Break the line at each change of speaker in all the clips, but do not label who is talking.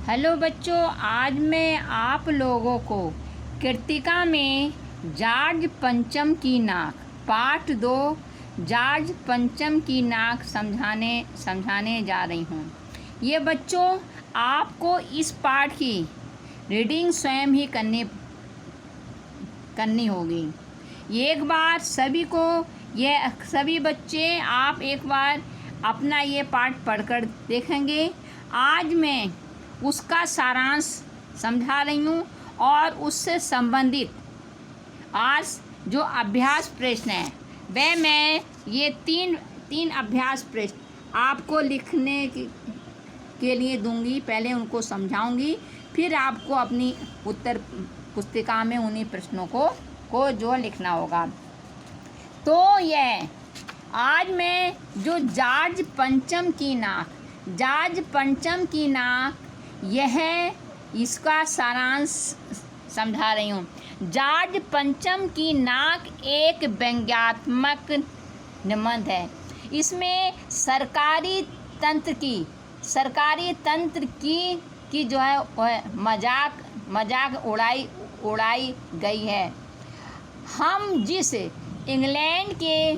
Hello बच्चों, आज मैं आप लोगों को कृतिका में जॉर्ज पंचम की नाक पार्ट 2 जॉर्ज पंचम की नाक समझाने जा रही हूँ। ये बच्चों आपको इस पाठ की रीडिंग स्वयं ही करनी होगी। एक बार सभी बच्चे आप एक बार अपना ये पाठ पढ़कर देखेंगे। आज मैं उसका सारांश समझा रही हूँ और उससे संबंधित आज जो अभ्यास प्रश्न है वह मैं ये तीन अभ्यास प्रश्न आपको लिखने के लिए दूंगी। पहले उनको समझाऊंगी, फिर आपको अपनी उत्तर पुस्तिका में उन्हीं प्रश्नों को जो लिखना होगा। तो यह आज मैं जो जॉर्ज पंचम की नाक यह इसका सारांश समझा रही हूँ। जॉर्ज पंचम की नाक एक व्यंग्यात्मक निबंध है। इसमें सरकारी तंत्र की जो है मजाक उड़ाई गई है। हम जिस इंग्लैंड के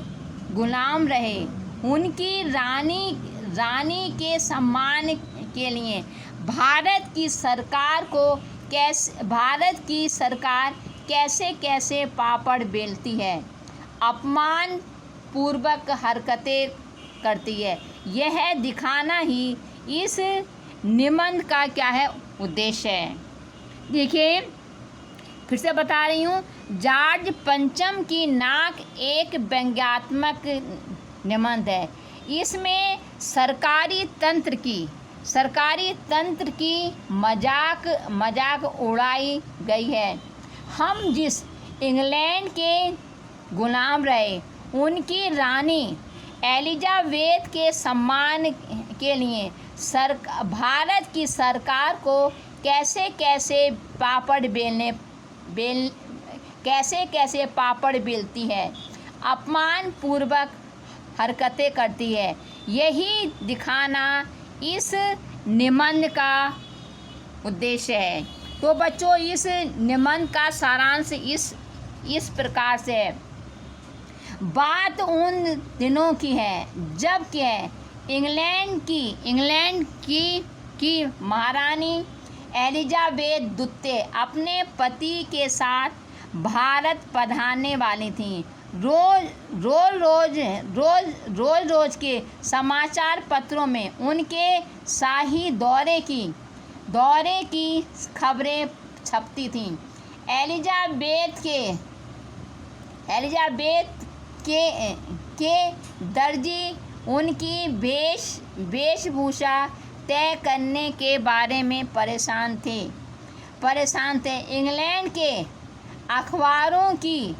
गुलाम रहे उनकी रानी के सम्मान के लिए भारत की सरकार कैसे पापड़ बेलती है, अपमान पूर्वक हरकतें करती है, यह दिखाना ही इस निबंध का क्या है उद्देश्य है। देखिए, फिर से बता रही हूँ, जॉर्ज पंचम की नाक एक व्यंग्यात्मक निबंध है। इसमें सरकारी तंत्र की मजाक उड़ाई गई है। हम जिस इंग्लैंड के गुलाम रहे उनकी रानी एलिजाबेथ के सम्मान के लिए भारत की सरकार को कैसे पापड़ बेलती है, अपमान पूर्वक हरकतें करती है, यही दिखाना इस निबंध का उद्देश्य है। तो बच्चों, इस निबंध का सारांश इस प्रकार से है। बात उन दिनों की है जब इंग्लैंड की महारानी एलिजाबेथ द्वितीय अपने पति के साथ भारत पधारने वाली थी। रोज के समाचार पत्रों में उनके शाही दौरे की खबरें छपती थीं। एलिजाबेथ के दर्जी उनकी वेशभूषा तय करने के बारे में परेशान थे। इंग्लैंड के अखबारों की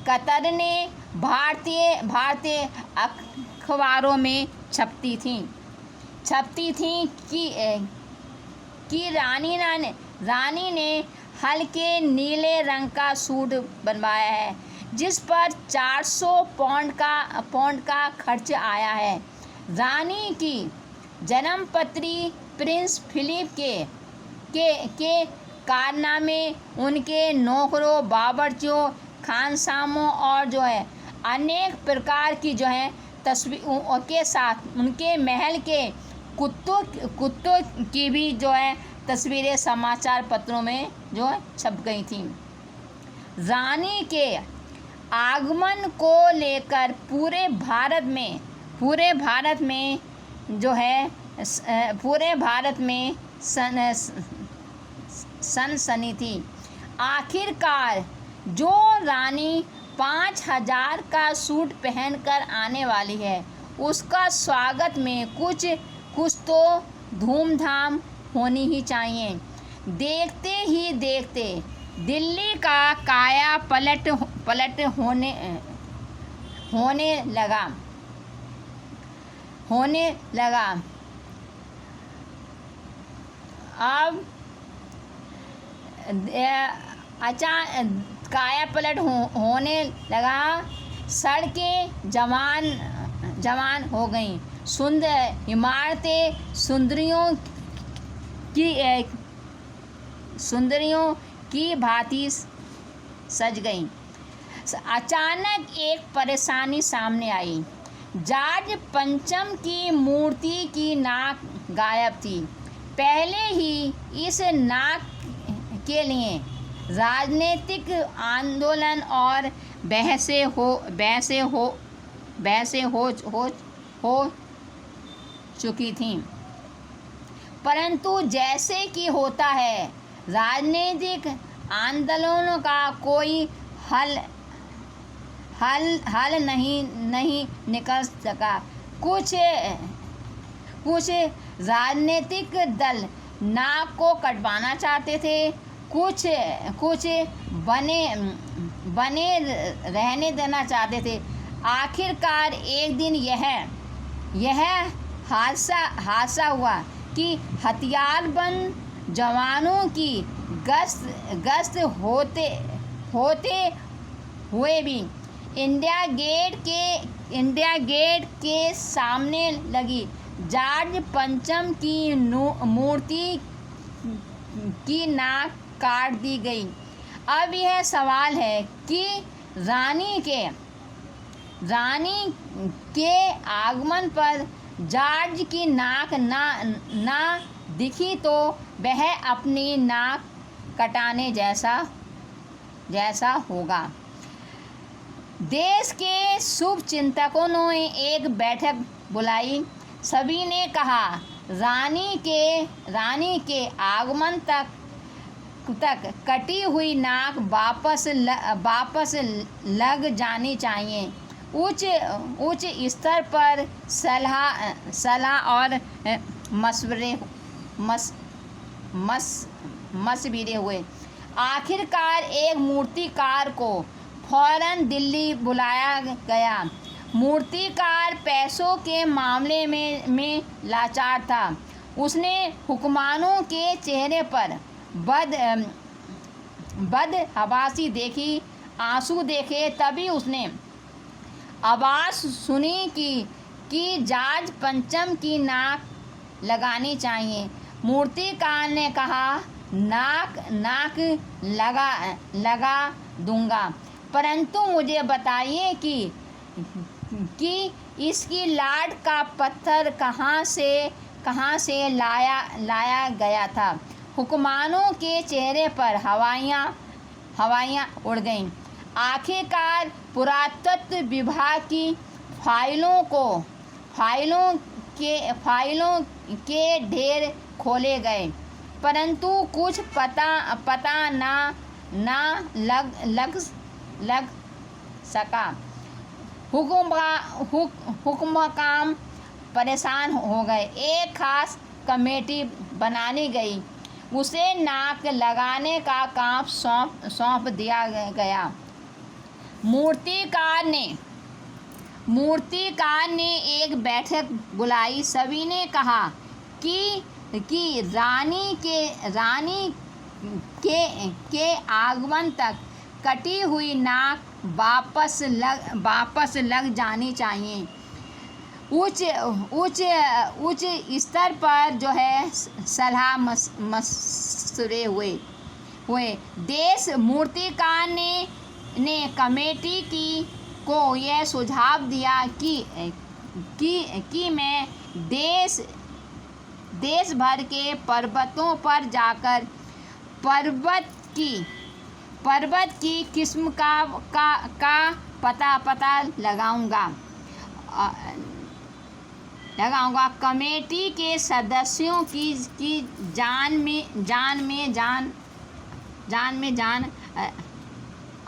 कतरनें भारतीय अखबारों में छपती थी कि रानी ने हल्के नीले रंग का सूट बनवाया है जिस पर 400 पौंड का खर्च आया है। रानी की जन्मपत्री प्रिंस फिलिप के कारनामे, उनके नौकरों, बावर्चियों, खानसामों और जो है अनेक प्रकार की जो है तस्वीरों के साथ उनके महल के कुत्तों की भी जो है तस्वीरें समाचार पत्रों में जो है छप गई थीं। रानी के आगमन को लेकर पूरे भारत में सनसनी थी। आखिरकार जो रानी 5000 का सूट पहनकर आने वाली है उसका स्वागत में कुछ तो धूमधाम होनी ही चाहिए। देखते ही देखते दिल्ली का काया पलट होने लगा। अब काया पलट होने लगा। सड़कें जवान हो गईं, सुंदर इमारतें सुंदरियों की भांति सज गईं। अचानक एक परेशानी सामने आई। जॉर्ज पंचम की मूर्ति की नाक गायब थी। पहले ही इस नाक के लिए राजनीतिक आंदोलन और बहसें हो चुकी थीं, परंतु जैसे कि होता है, राजनीतिक आंदोलनों का कोई हल नहीं निकल सका। कुछ राजनीतिक दल नाक को कटवाना चाहते थे, कुछ बने रहने देना चाहते थे। आखिरकार एक दिन यह हादसा हुआ कि हथियारबंद जवानों की गश्त होते हुए भी इंडिया गेट के सामने लगी जॉर्ज पंचम की मूर्ति की नाक काट दी गई। अब यह सवाल है कि रानी के आगमन पर जॉर्ज की नाक ना दिखी तो वह अपनी नाक कटाने जैसा होगा। देश के शुभ चिंतकों ने एक बैठक बुलाई। सभी ने कहा, रानी के आगमन तक कटी हुई नाक वापस लग जानी चाहिए। उच्च स्तर पर सलाह और मशवरे हुए। आखिरकार एक मूर्तिकार को फौरन दिल्ली बुलाया गया। मूर्तिकार पैसों के मामले में लाचार था। उसने हुक्मरानों के चेहरे पर बदहवासी देखी, आंसू देखे। तभी उसने आवाज़ सुनी कि जॉर्ज पंचम की नाक लगानी चाहिए। मूर्तिकार ने कहा, नाक लगा दूंगा, परंतु मुझे बताइए कि इसकी लाट का पत्थर कहाँ से लाया गया था। हुक्मरानों के चेहरे पर हवाइयाँ उड़ गईं। आखिरकार पुरातत्व विभाग की फाइलों के ढेर खोले गए, परंतु कुछ पता ना लग सका। हुक्मरान परेशान हो गए। एक खास कमेटी बनानी गई। उसे नाक लगाने का काम सौंप दिया गया। मूर्तिकार ने एक बैठक बुलाई। सभी ने कहा कि रानी के आगमन तक कटी हुई नाक वापस लग जानी चाहिए। उच्च स्तर पर जो है सलाह मशवरे हुए। देश मूर्तिकार ने कमेटी को यह सुझाव दिया कि मैं देश भर के पर्वतों पर जाकर पर्वत की किस्म का पता लगाऊंगा। कमेटी के सदस्यों की जान में जान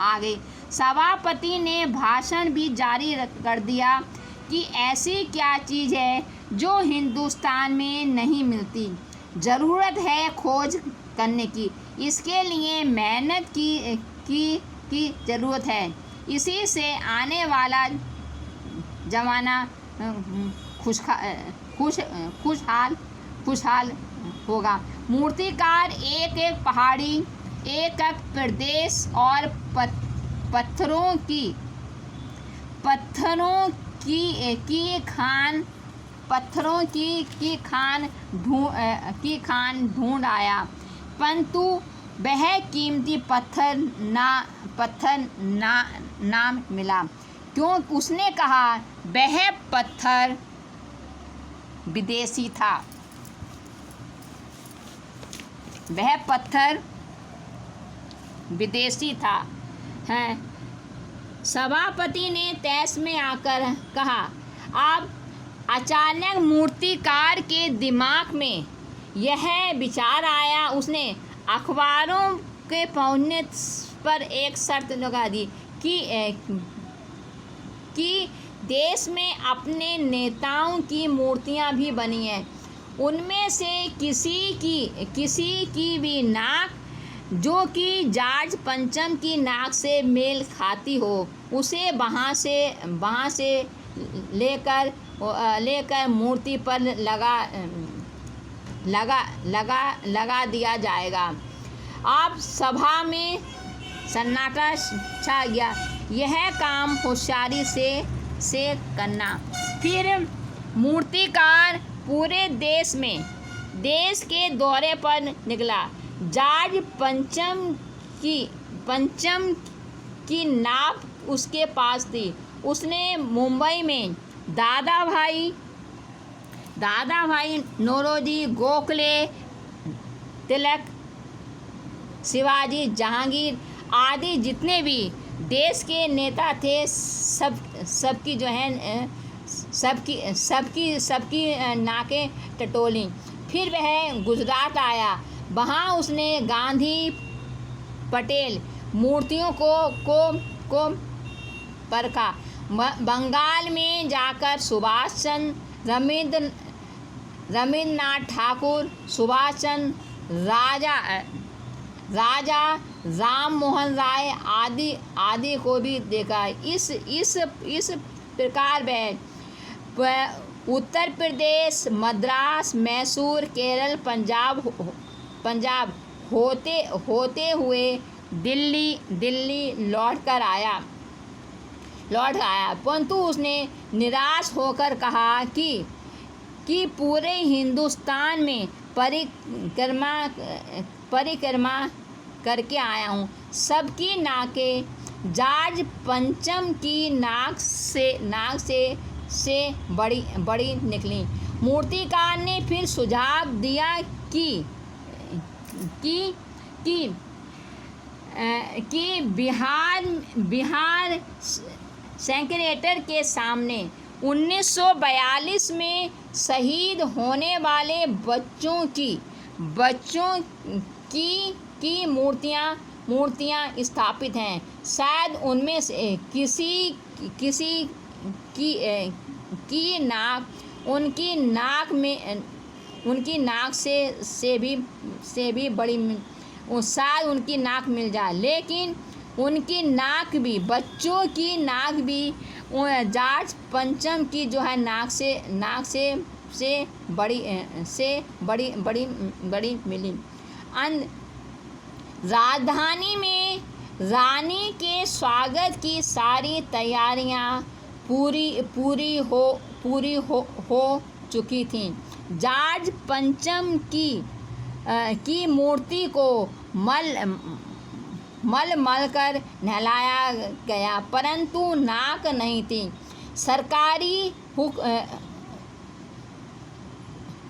आ गई। सभापति ने भाषण भी जारी कर दिया कि ऐसी क्या चीज़ है जो हिंदुस्तान में नहीं मिलती। ज़रूरत है खोज करने की, इसके लिए मेहनत की ज़रूरत है। इसी से आने वाला ज़माना खुशहाल होगा। मूर्तिकार एक पहाड़ी, एक प्रदेश और पत्थरों की पत्थरों की खान ढूंढ आया, परंतु वह कीमती पत्थर ना मिला, क्यों? उसने कहा वह पत्थर विदेशी था। वह पत्थर विदेशी था। हैं। सभापति ने तैश में आकर कहा। अब अचानक मूर्तिकार के दिमाग में यह विचार आया। उसने अखबारों के पहुंचने पर एक शर्त लगा दी कि देश में अपने नेताओं की मूर्तियां भी बनी हैं। उनमें से किसी की भी नाक जो कि जॉर्ज पंचम की नाक से मेल खाती हो, उसे वहाँ से लेकर मूर्ति पर लगा दिया जाएगा। अब सभा में सन्नाटा छा गया। यह काम होशियारी से करना। फिर मूर्तिकार पूरे देश के दौरे पर निकला। जॉर्ज पंचम की नाप उसके पास थी। उसने मुंबई में दादा भाई नौरोजी, गोखले, तिलक, शिवाजी, जहांगीर आदि जितने भी देश के नेता थे, सबकी नाकें टटोली। फिर वह गुजरात आया। वहाँ उसने गांधी, पटेल मूर्तियों को परखा। बंगाल में जाकर सुभाष चंद्र, रविंद्रनाथ ठाकुर, सुभाष चंद्र, राजा राम मोहन राय आदि को भी देखा। इस प्रकार वह उत्तर प्रदेश, मद्रास, मैसूर, केरल, पंजाब होते हुए दिल्ली लौट आया। परंतु उसने निराश होकर कहा कि पूरे हिंदुस्तान में परिक्रमा करके आया हूँ। सबकी नाकें जॉर्ज पंचम की नाक से बड़ी निकली। मूर्तिकार ने फिर सुझाव दिया कि बिहार सेक्रेटरी के सामने 1942 में शहीद होने वाले बच्चों की मूर्तियां स्थापित हैं। शायद उनमें से किसी की नाक उनकी नाक से भी बड़ी, शायद उनकी नाक मिल जाए, लेकिन उनकी नाक भी, बच्चों की नाक भी जॉर्ज पंचम की जो है नाक से बड़ी मिली। राजधानी में रानी के स्वागत की सारी तैयारियां पूरी हो चुकी थीं। जॉर्ज पंचम की मूर्ति को मल कर नहलाया गया, परंतु नाक नहीं थी। सरकारी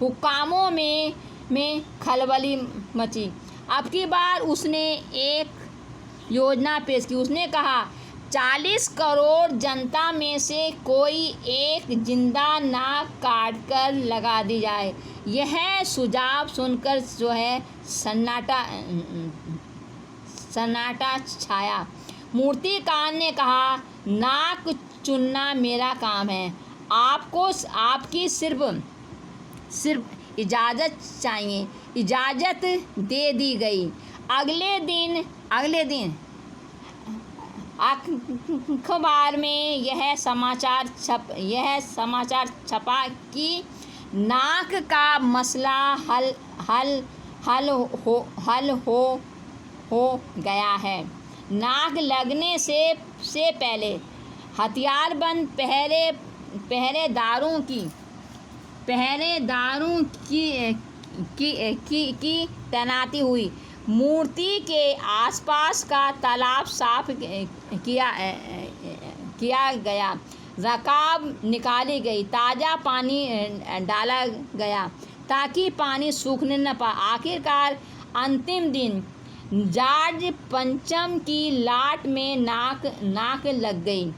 हुकामों में खलबली मची। अब की बार उसने एक योजना पेश की। उसने कहा 40 करोड़ जनता में से कोई एक जिंदा नाक काट कर लगा दी जाए। यह सुझाव सुनकर जो है सन्नाटा छाया। मूर्तिकार ने कहा, नाक चुनना मेरा काम है, आपकी सिर्फ इजाज़त चाहिए। इजाज़त दे दी गई। अगले दिन अखबार में यह समाचार छपा कि नाक का मसला हल हो गया है। नाक लगने से पहले हथियारबंद पहरेदारों की पहरेदारों की तैनाती हुई। मूर्ति के आसपास का तालाब साफ किया गया, रकाब निकाली गई, ताज़ा पानी डाला गया ताकि पानी सूखने न पाए। आखिरकार अंतिम दिन जॉर्ज पंचम की लाट में नाक लग गई।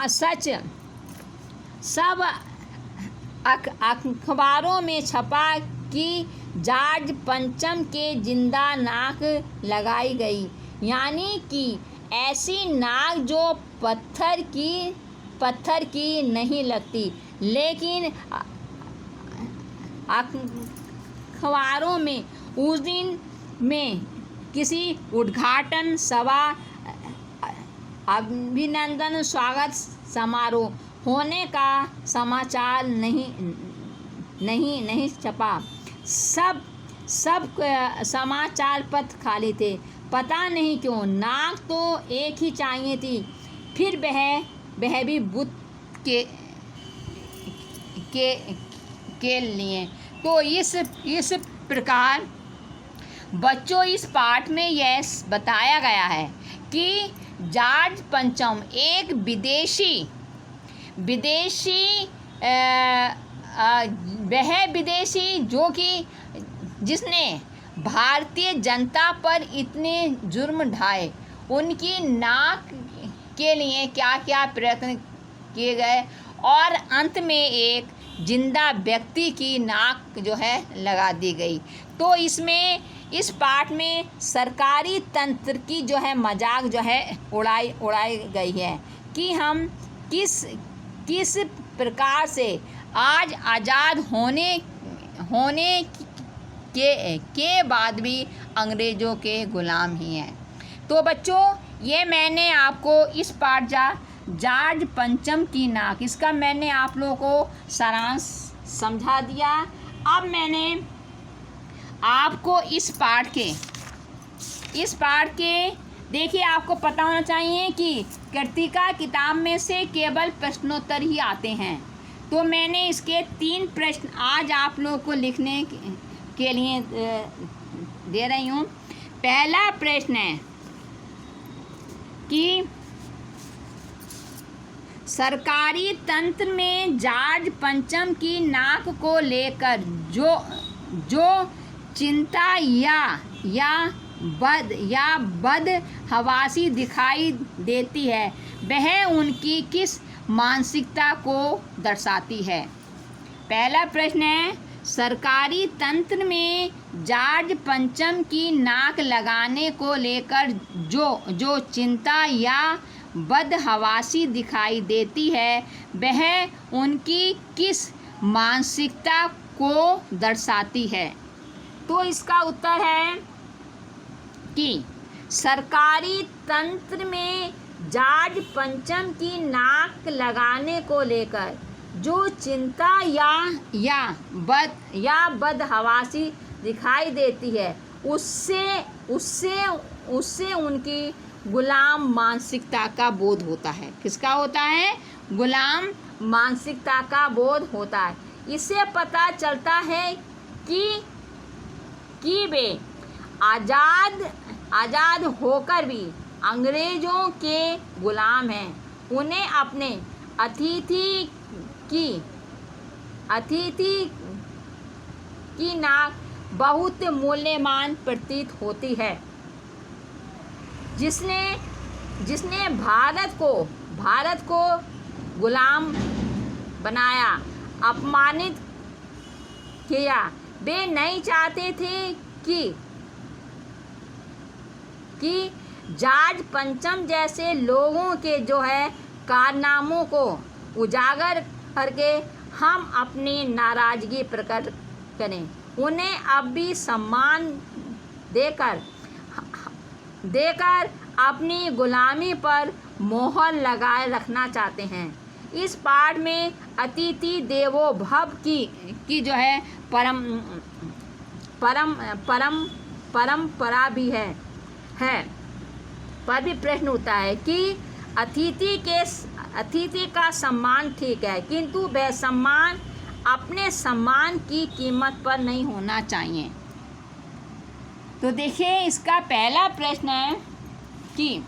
सच सब अखबारों में छपा कि जॉर्ज पंचम के जिंदा नाक लगाई गई, यानी कि ऐसी नाक जो पत्थर की नहीं लगती। लेकिन अखबारों में उस दिन में किसी उद्घाटन सभा, अभिनंदन स्वागत समारोह होने का समाचार नहीं छपा। सब समाचार पत्र खाली थे। पता नहीं क्यों, नाक तो एक ही चाहिए थी। फिर वह भी बुत के लिए। तो इस प्रकार बच्चों, इस पाठ में यह बताया गया है कि जॉर्ज पंचम एक विदेशी जो कि जिसने भारतीय जनता पर इतने जुर्म ढाए, उनकी नाक के लिए क्या क्या प्रयत्न किए गए और अंत में एक जिंदा व्यक्ति की नाक जो है लगा दी गई। तो इस पाठ में सरकारी तंत्र की जो है मजाक जो है उड़ाई गई है कि हम किस प्रकार से आज आज़ाद होने के बाद भी अंग्रेज़ों के गुलाम ही हैं। तो बच्चों, ये मैंने आपको इस पाठ जॉर्ज पंचम की नाक, इसका मैंने आप लोगों को सारांश समझा दिया। अब मैंने आपको इस पाठ के देखिए, आपको पता होना चाहिए कि कृतिका किताब में से केवल प्रश्नोत्तर ही आते हैं। तो मैंने इसके 3 प्रश्न आज आप लोगों को लिखने के लिए दे रही हूँ। पहला प्रश्न है कि सरकारी तंत्र में जॉर्ज पंचम की नाक को लेकर जो चिंता या बदहवासी दिखाई देती है, वह उनकी किस मानसिकता को दर्शाती है। पहला प्रश्न है, सरकारी तंत्र में जॉर्ज पंचम की नाक लगाने को लेकर जो चिंता या बदहवासी दिखाई देती है, वह उनकी किस मानसिकता को दर्शाती है। तो इसका उत्तर है कि सरकारी तंत्र में जॉर्ज पंचम की नाक लगाने को लेकर जो चिंता या बदहवासी दिखाई देती है, उससे उनकी गुलाम मानसिकता का बोध होता है। किसका होता है? गुलाम मानसिकता का बोध होता है। इससे पता चलता है कि वे आज़ाद होकर भी अंग्रेज़ों के गुलाम हैं। उन्हें अपने अतिथि की नाक बहुत मूल्यवान प्रतीत होती है, जिसने भारत को गुलाम बनाया, अपमानित किया। वे नहीं चाहते थे कि जॉर्ज पंचम जैसे लोगों के जो है कारनामों को उजागर करके हम अपनी नाराज़गी प्रकट करें। उन्हें अब भी सम्मान देकर अपनी गुलामी पर मोहर लगाए रखना चाहते हैं। इस पाठ में अतिथि देवो भव की जो है परंपरा भी है पर भी प्रश्न उठता है कि अतिथि का सम्मान ठीक है, किंतु वह सम्मान अपने सम्मान की कीमत पर नहीं होना चाहिए। तो देखिए इसका पहला प्रश्न है कि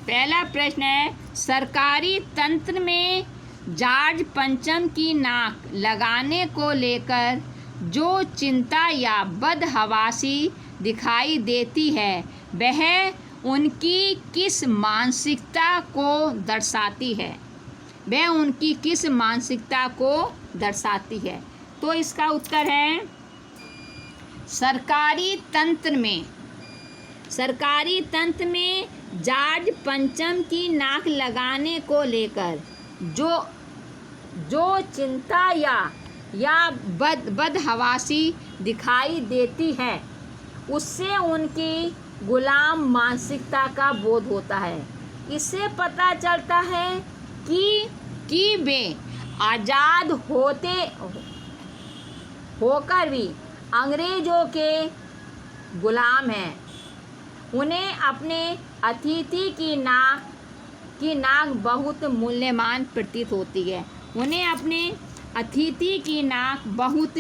पहला प्रश्न है, सरकारी तंत्र में जॉर्ज पंचम की नाक लगाने को लेकर जो चिंता या बदहवासी दिखाई देती है वह उनकी किस मानसिकता को दर्शाती है? वह उनकी किस मानसिकता को दर्शाती है? तो इसका उत्तर है सरकारी तंत्र में जॉर्ज पंचम की नाक लगाने को लेकर जो चिंता या बदहवासी दिखाई देती है उससे उनकी गुलाम मानसिकता का बोध होता है। इससे पता चलता है कि वे आज़ाद होकर भी अंग्रेज़ों के गुलाम हैं। उन्हें अपने अतिथि की नाक बहुत मूल्यवान प्रतीत होती है। उन्हें अपने अतिथि की नाक बहुत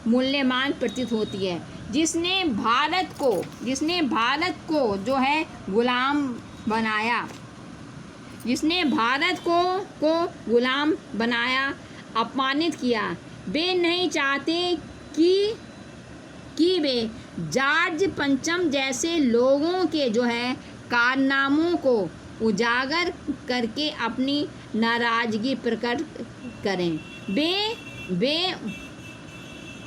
मूल्यवान प्रतीत होती है, जिसने भारत को जो है गुलाम बनाया, जिसने भारत को गुलाम बनाया, अपमानित किया। वे नहीं चाहते कि वे जॉर्ज पंचम जैसे लोगों के जो है कारनामों को उजागर करके अपनी नाराज़गी प्रकट करें। वे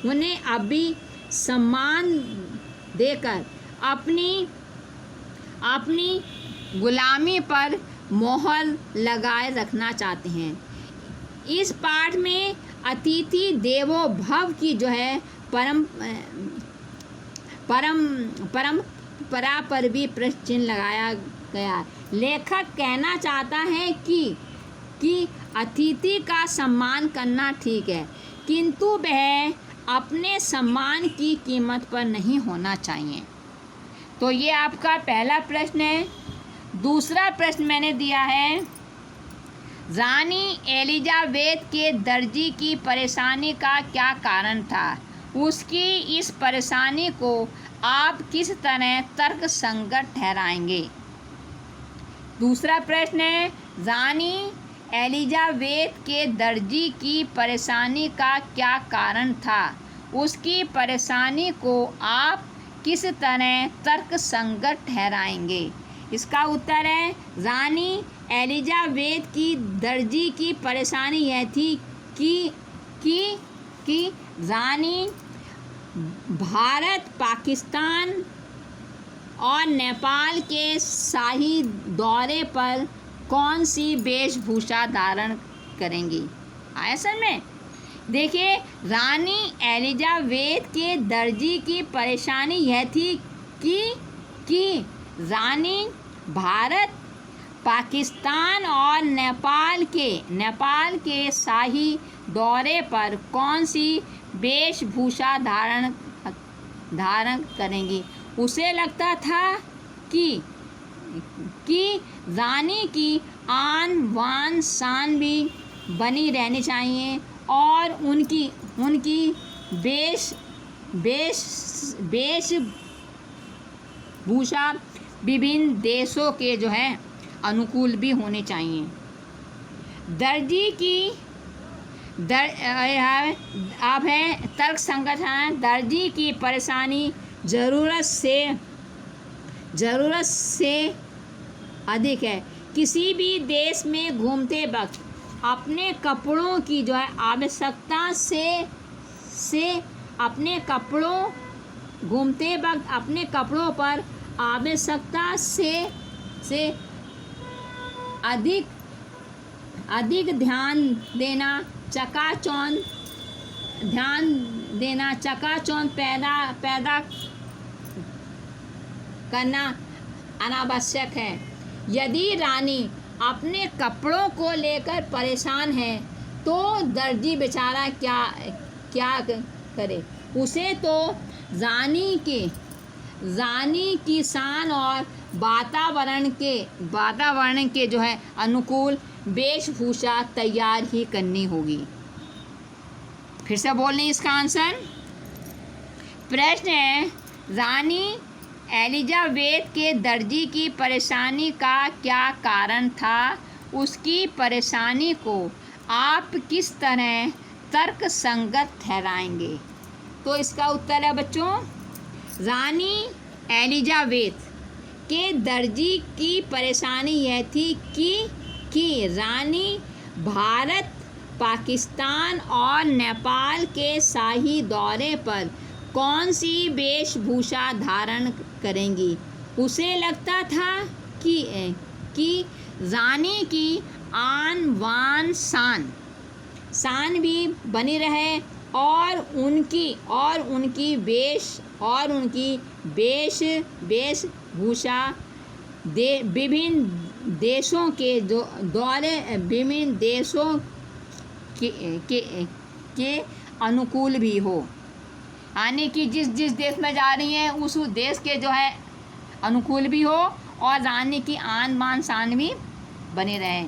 उन्हें अभी सम्मान देकर अपनी गुलामी पर मोहर लगाए रखना चाहते हैं। इस पाठ में अतिथि देवो भव की जो है परंपरा पर भी प्रश्न चिन्ह लगाया गया। लेखक कहना चाहता है कि अतिथि का सम्मान करना ठीक है, किंतु वह अपने सम्मान की कीमत पर नहीं होना चाहिए। तो ये आपका पहला प्रश्न है। दूसरा प्रश्न मैंने दिया है, रानी एलिजाबेथ के दर्जी की परेशानी का क्या कारण था? उसकी इस परेशानी को आप किस तरह तर्कसंगत ठहराएंगे? दूसरा प्रश्न है, रानी एलिजाबेथ के दर्जी की परेशानी का क्या कारण था? उसकी परेशानी को आप किस तरह तर्कसंगत ठहराएंगे? इसका उत्तर है, रानी एलिजाबेथ की दर्जी की परेशानी यह थी कि रानी भारत, पाकिस्तान और नेपाल के शाही दौरे पर कौन सी वेशभूषा धारण करेंगी? आया समझ में? देखिए, रानी एलिजाबेथ के दर्जी की परेशानी यह थी कि रानी भारत, पाकिस्तान और नेपाल के शाही दौरे पर कौन सी वेशभूषा धारण करेंगी। उसे लगता था कि रानी की आन बान शान भी बनी रहनी चाहिए और उनकी वेशभूषा विभिन्न देशों के जो है अनुकूल भी होने चाहिए। दर्जी की अब है तर्क संगत है। दर्जी की परेशानी ज़रूरत से अधिक है। किसी भी देश में घूमते वक्त अपने कपड़ों की जो है आवश्यकता से अपने कपड़ों पर आवश्यकता से अधिक ध्यान देना, चकाचौंध पैदा करना अनावश्यक है। यदि रानी अपने कपड़ों को लेकर परेशान है तो दर्जी बेचारा क्या करे? उसे तो रानी की शान और वातावरण के जो है अनुकूल वेशभूषा तैयार ही करनी होगी। फिर से बोल लें इसका आंसर। प्रश्न है, रानी एलिजाबेथ के दर्जी की परेशानी का क्या कारण था? उसकी परेशानी को आप किस तरह तर्क संगत ठहराएंगे? तो इसका उत्तर है बच्चों, रानी एलिजाबेथ के दर्जी की परेशानी यह थी कि रानी भारत, पाकिस्तान और नेपाल के शाही दौरे पर कौन सी वेशभूषा धारण करेंगी। उसे लगता था कि रानी की आन बान शान भी बनी रहे और उनकी वेशभूषा विभिन्न देशों के दौरे, विभिन्न देशों के अनुकूल भी हो, यानी कि जिस देश में जा रही हैं उस देश के जो है अनुकूल भी हो और रानी की आन बान शान भी बने रहे।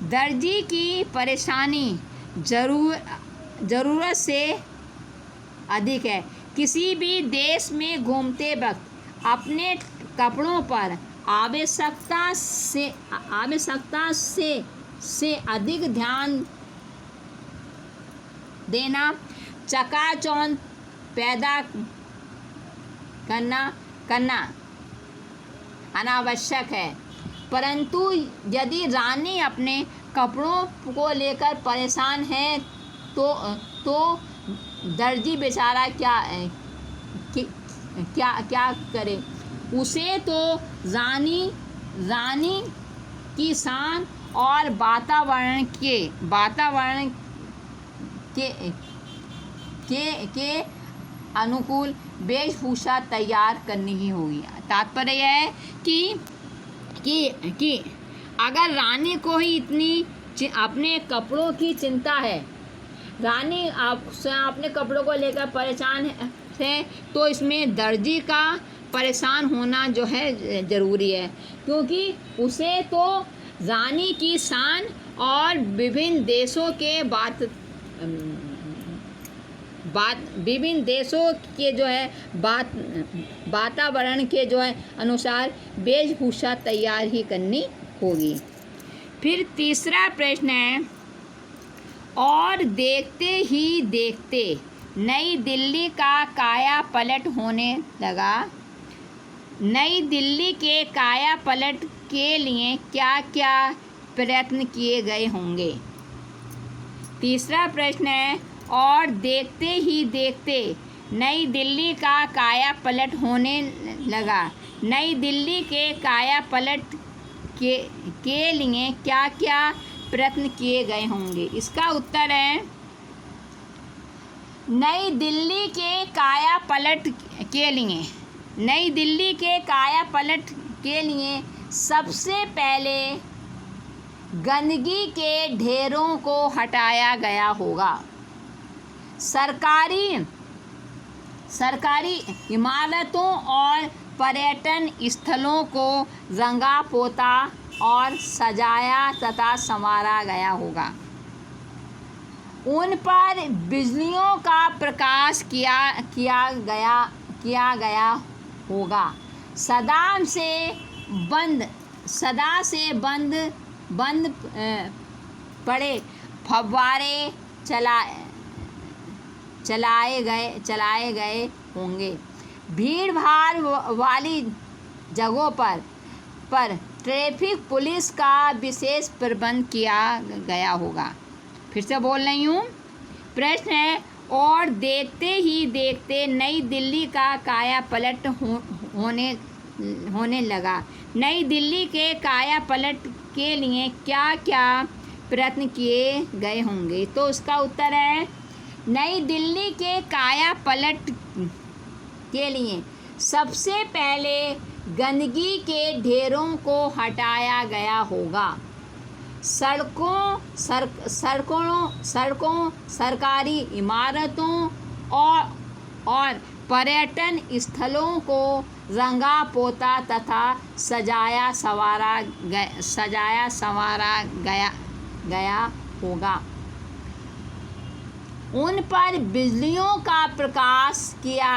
दर्जी की परेशानी ज़रूरत से अधिक है। किसी भी देश में घूमते वक्त अपने कपड़ों पर आवश्यकता से अधिक ध्यान देना, चकाचौंध पैदा करना अनावश्यक है। परंतु यदि रानी अपने कपड़ों को लेकर परेशान है तो दर्जी बेचारा क्या करे? उसे तो रानी की शान और वातावरण के अनुकूल वेशभूषा तैयार करनी ही होगी। तात्पर्य यह है कि अगर रानी को ही इतनी अपने कपड़ों की चिंता है, रानी अपने कपड़ों को लेकर परेशान है, तो इसमें दर्जी का परेशान होना जो है ज़रूरी है, क्योंकि उसे तो रानी की शान और विभिन्न देशों के जो है वातावरण के जो है अनुसार वेशभूषा तैयार ही करनी होगी। फिर तीसरा प्रश्न है, और देखते ही देखते नई दिल्ली का काया पलट होने लगा। नई दिल्ली के काया पलट के लिए क्या क्या प्रयत्न किए गए होंगे? तीसरा प्रश्न है, और देखते ही देखते नई दिल्ली का काया पलट होने लगा। नई दिल्ली के काया पलट के लिए क्या क्या प्रयत्न किए गए होंगे? इसका उत्तर है, नई दिल्ली के काया पलट के लिए सबसे पहले गंदगी के ढेरों को हटाया गया होगा। सरकारी इमारतों और पर्यटन स्थलों को रंगा पोता और सजाया तथा संवारा गया होगा। उन पर बिजलियों का प्रकाश किया गया होगा। सदा से बंद पड़े फव्वारे चलाए गए होंगे। भीड़ भाड़ वाली जगहों पर ट्रैफिक पुलिस का विशेष प्रबंध किया गया होगा। फिर से बोल रही हूँ। प्रश्न है, और देखते ही देखते नई दिल्ली का काया पलट होने लगा। नई दिल्ली के काया पलट के लिए क्या क्या प्रयत्न किए गए होंगे? तो उसका उत्तर है, नई दिल्ली के काया पलट के लिए सबसे पहले गंदगी के ढेरों को हटाया गया होगा। सड़कों, सरकारी इमारतों और पर्यटन स्थलों को रंगा पोता तथा सजाया संवारा गया होगा। उन पर बिजलियों का प्रकाश किया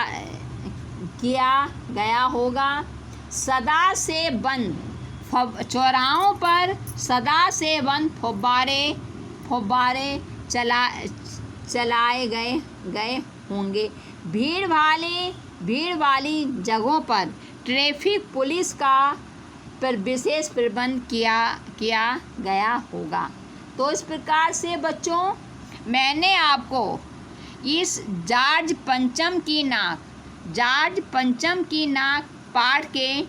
गया होगा। सदा से बंद चौराहों पर सदा से बंद फव्वारे चलाए गए होंगे। भीड़ वाली जगहों पर ट्रैफिक पुलिस पर विशेष प्रबंध किया गया होगा। तो इस प्रकार से बच्चों मैंने आपको इस जॉर्ज पंचम की नाक पाठ के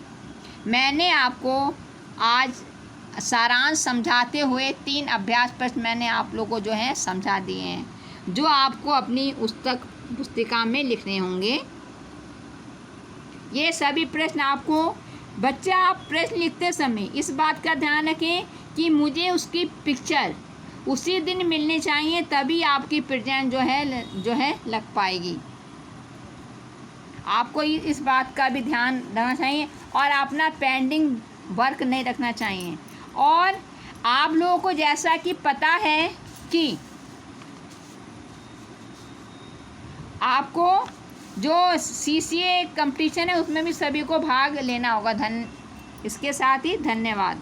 मैंने आपको आज सारांश समझाते हुए 3 अभ्यास प्रश्न मैंने आप लोगों को जो है समझा दिए हैं, जो आपको अपनी पुस्तिका में लिखने होंगे। ये सभी प्रश्न आपको बच्चा आप प्रश्न लिखते समय इस बात का ध्यान रखें कि मुझे उसकी पिक्चर उसी दिन मिलनी चाहिए, तभी आपकी प्रेजेंट जो है लग पाएगी। आपको इस बात का भी ध्यान रखना चाहिए और अपना पेंडिंग वर्क नहीं रखना चाहिए। और आप लोगों को जैसा कि पता है कि आपको जो CCA कंपटीशन है उसमें भी सभी को भाग लेना होगा। इसके साथ ही धन्यवाद।